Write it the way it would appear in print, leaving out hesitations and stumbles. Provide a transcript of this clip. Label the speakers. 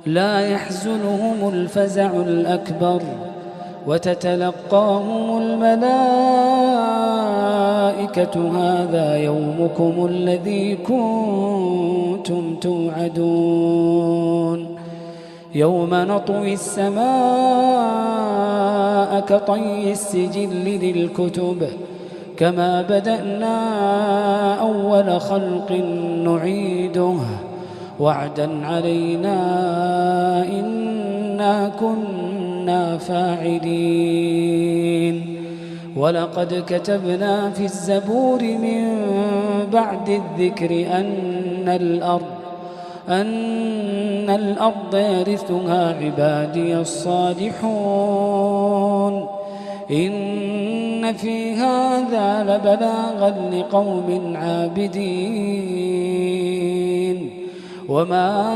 Speaker 1: لا يحزنهم الفزع الأكبر وتتلقاهم الملائكة هذا يومكم الذي كنتم توعدون يوم نطوي السماء كطي السجل للكتب كما بدأنا أول خلق نعيده وعدا علينا إنا كنا فاعلين ولقد كتبنا في الزبور من بعد الذكر أن الأرض يرثها عبادي الصالحون إن في هذا لبلاغا لقوم عابدين وما